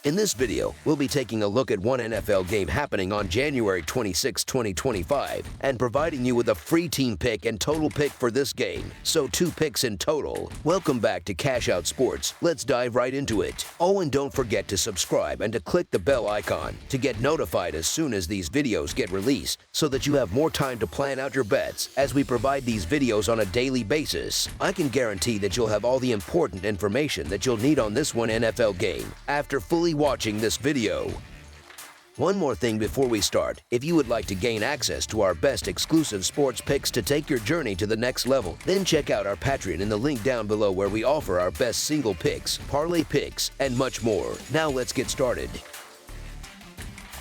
In this video, we'll be taking a look at one NFL game happening on January 26, 2025, and providing you with a free team pick and total pick for this game, so 2 picks in total. Welcome back to Cash Out Sports. Let's dive right into it. Oh, and don't forget to subscribe and to click the bell icon to get notified as soon as these videos get released, so that you have more time to plan out your bets as we provide these videos on a daily basis. I can guarantee that you'll have all the important information that you'll need on this one NFL game after fully watching this video. One more thing before we start. If you would like to gain access to our best exclusive sports picks to take your journey to the next level, then check out our Patreon in the link down below, where we offer our best single picks, parlay picks, and much more. Now let's get started.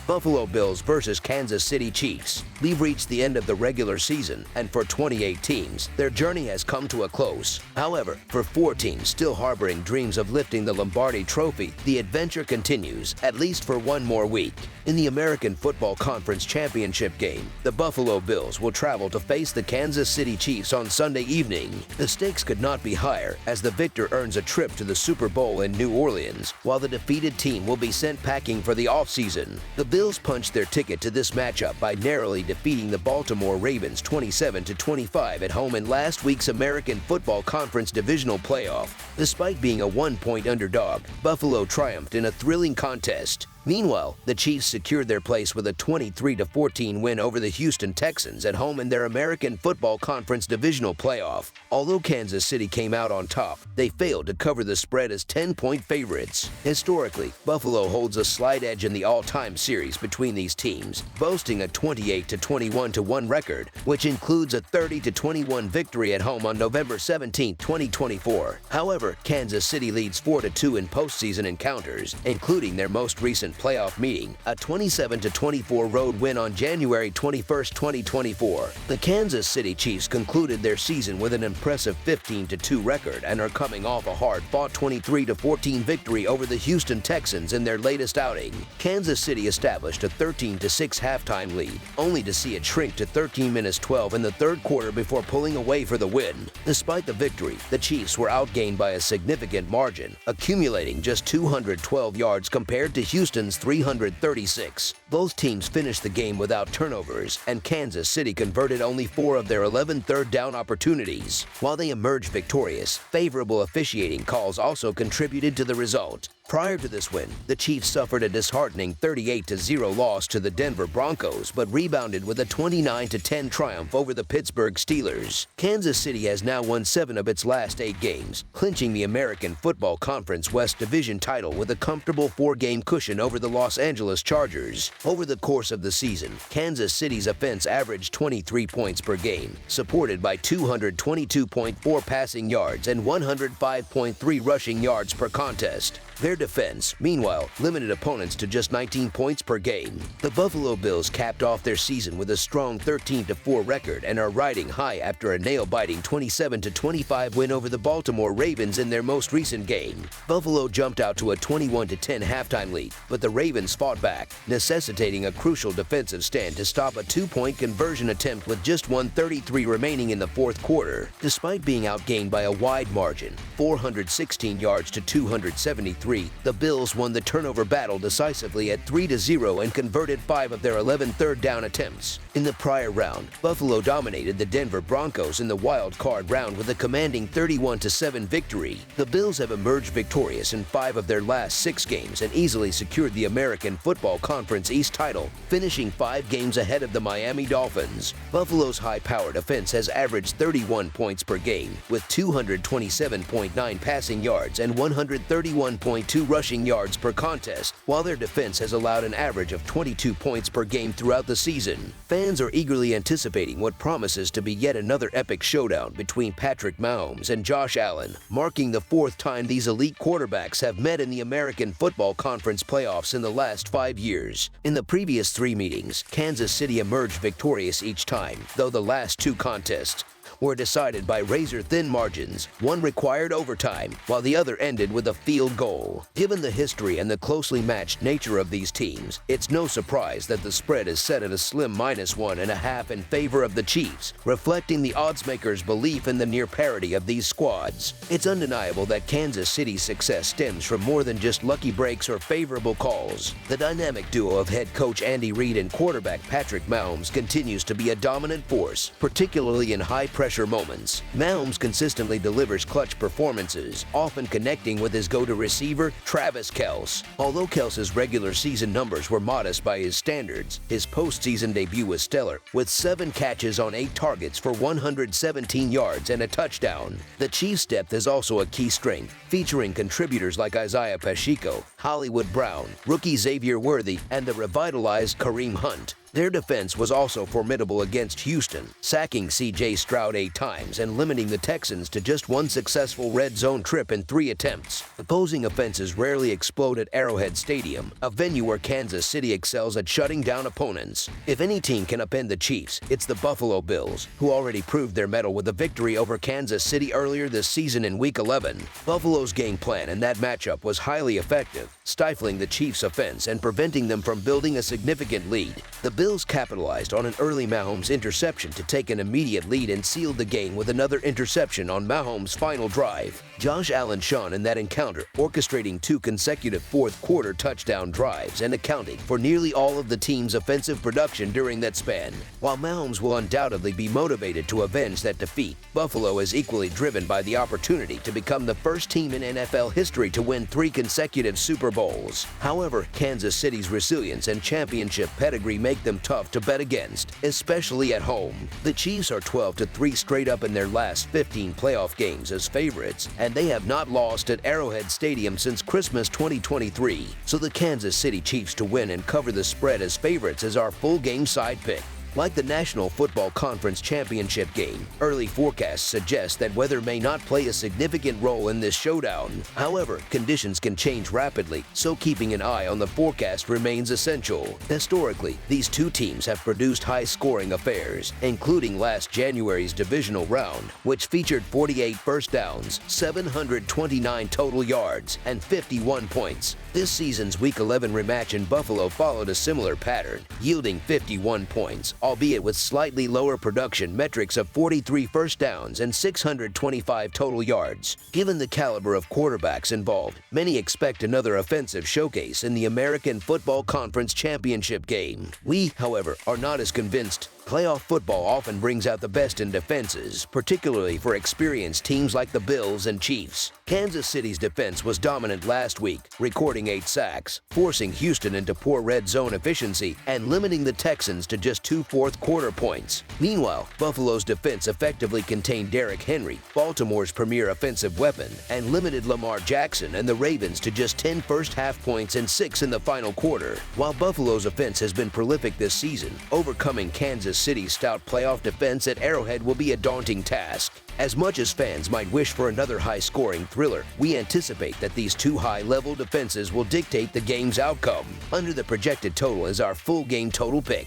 Buffalo Bills versus Kansas City Chiefs. We've reached the end of the regular season, and for 28 teams, their journey has come to a close. However, for 4 teams still harboring dreams of lifting the Lombardi Trophy, the adventure continues, at least for one more week. In the American Football Conference Championship game, the Buffalo Bills will travel to face the Kansas City Chiefs on Sunday evening. The stakes could not be higher, as the victor earns a trip to the Super Bowl in New Orleans, while the defeated team will be sent packing for the offseason. The Bills punched their ticket to this matchup by narrowly defeating the Baltimore Ravens 27-25 at home in last week's American Football Conference divisional playoff. Despite being a 1-point underdog, Buffalo triumphed in a thrilling contest. Meanwhile, the Chiefs secured their place with a 23-14 win over the Houston Texans at home in their American Football Conference divisional playoff. Although Kansas City came out on top, they failed to cover the spread as 10-point favorites. Historically, Buffalo holds a slight edge in the all-time series between these teams, boasting a 28-21-1 record, which includes a 30-21 victory at home on November 17, 2024. However, Kansas City leads 4-2 in postseason encounters, including their most recent playoff meeting, a 27-24 road win on January 21, 2024. The Kansas City Chiefs concluded their season with an impressive 15-2 record and are coming off a hard-fought 23-14 victory over the Houston Texans in their latest outing. Kansas City established a 13-6 halftime lead, only to see it shrink to 13-12 in the third quarter before pulling away for the win. Despite the victory, the Chiefs were outgained by a significant margin, accumulating just 212 yards compared to Houston's 336. Both teams finished the game without turnovers, and Kansas City converted only 4 of their 11 third-down opportunities. While they emerged victorious, favorable officiating calls also contributed to the result. Prior to this win, the Chiefs suffered a disheartening 38-0 loss to the Denver Broncos, but rebounded with a 29-10 triumph over the Pittsburgh Steelers. Kansas City has now won 7 of its last 8 games, clinching the American Football Conference West Division title with a comfortable 4-game cushion over the Los Angeles Chargers. Over the course of the season, Kansas City's offense averaged 23 points per game, supported by 222.4 passing yards and 105.3 rushing yards per contest. Their defense, meanwhile, limited opponents to just 19 points per game. The Buffalo Bills capped off their season with a strong 13-4 record and are riding high after a nail-biting 27-25 win over the Baltimore Ravens in their most recent game. Buffalo jumped out to a 21-10 halftime lead, but the Ravens fought back, necessitating a crucial defensive stand to stop a 2-point conversion attempt with just 1:33 remaining in the fourth quarter. Despite being outgained by a wide margin, 416 yards to 273, the Bills won the turnover battle decisively at 3-0 and converted 5 of their 11 third-down attempts. In the prior round, Buffalo dominated the Denver Broncos in the wild card round with a commanding 31-7 victory. The Bills have emerged victorious in 5 of their last 6 games and easily secured the American Football Conference East title, finishing 5 games ahead of the Miami Dolphins. Buffalo's high-powered offense has averaged 31 points per game, with 227.9 passing yards and 131.2 rushing yards per contest, while their defense has allowed an average of 22 points per game throughout the season. Fans are eagerly anticipating what promises to be yet another epic showdown between Patrick Mahomes and Josh Allen, marking the 4th time these elite quarterbacks have met in the American Football Conference playoffs in the last 5 years. In the previous 3 meetings, Kansas City emerged victorious each time, though the last 2 contests were decided by razor-thin margins. One required overtime, while the other ended with a field goal. Given the history and the closely matched nature of these teams, it's no surprise that the spread is set at a slim -1.5 in favor of the Chiefs, reflecting the oddsmakers' belief in the near parity of these squads. It's undeniable that Kansas City's success stems from more than just lucky breaks or favorable calls. The dynamic duo of head coach Andy Reid and quarterback Patrick Mahomes continues to be a dominant force, particularly in high-pressure moments. Mahomes consistently delivers clutch performances, often connecting with his go-to receiver, Travis Kelce. Although Kelce's regular season numbers were modest by his standards, his postseason debut was stellar, with 7 catches on 8 targets for 117 yards and a touchdown. The Chiefs' depth is also a key strength, featuring contributors like Isaiah Pacheco, Hollywood Brown, rookie Xavier Worthy, and the revitalized Kareem Hunt. Their defense was also formidable against Houston, sacking C.J. Stroud 8 times and limiting the Texans to just 1 successful red zone trip in 3 attempts. Opposing offenses rarely explode at Arrowhead Stadium, a venue where Kansas City excels at shutting down opponents. If any team can upend the Chiefs, it's the Buffalo Bills, who already proved their mettle with a victory over Kansas City earlier this season in Week 11. Buffalo's game plan in that matchup was highly effective, stifling the Chiefs' offense and preventing them from building a significant lead. The Bills capitalized on an early Mahomes interception to take an immediate lead and sealed the game with another interception on Mahomes' final drive. Josh Allen shone in that encounter, orchestrating 2 consecutive fourth-quarter touchdown drives and accounting for nearly all of the team's offensive production during that span. While Mahomes will undoubtedly be motivated to avenge that defeat, Buffalo is equally driven by the opportunity to become the first team in NFL history to win 3 consecutive Super Bowls. However, Kansas City's resilience and championship pedigree make them tough to bet against, especially at home. The Chiefs are 12-3 straight up in their last 15 playoff games as favorites, and they have not lost at Arrowhead Stadium since Christmas 2023. So the Kansas City Chiefs to win and cover the spread as favorites is our full game side pick. Like the National Football Conference Championship game, early forecasts suggest that weather may not play a significant role in this showdown. However, conditions can change rapidly, so keeping an eye on the forecast remains essential. Historically, these two teams have produced high-scoring affairs, including last January's divisional round, which featured 48 first downs, 729 total yards, and 51 points. This season's Week 11 rematch in Buffalo followed a similar pattern, yielding 51 points, albeit with slightly lower production metrics of 43 first downs and 625 total yards. Given the caliber of quarterbacks involved, many expect another offensive showcase in the American Football Conference Championship game. We, however, are not as convinced. Playoff football often brings out the best in defenses, particularly for experienced teams like the Bills and Chiefs. Kansas City's defense was dominant last week, recording 8 sacks, forcing Houston into poor red zone efficiency and limiting the Texans to just 2 fourth-quarter points. Meanwhile, Buffalo's defense effectively contained Derrick Henry, Baltimore's premier offensive weapon, and limited Lamar Jackson and the Ravens to just 10 first-half points and 6 in the final quarter. While Buffalo's offense has been prolific this season, overcoming Kansas City's stout playoff defense at Arrowhead will be a daunting task. As much as fans might wish for another high-scoring thriller, we anticipate that these two high-level defenses will dictate the game's outcome. Under the projected total is our full game total pick.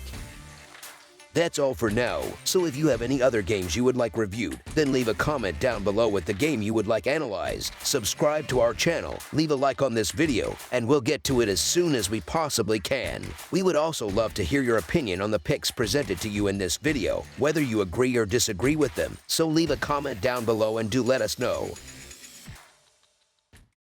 That's all for now, so if you have any other games you would like reviewed, then leave a comment down below with the game you would like analyzed. Subscribe to our channel, leave a like on this video, and we'll get to it as soon as we possibly can. We would also love to hear your opinion on the picks presented to you in this video, whether you agree or disagree with them, so leave a comment down below and do let us know.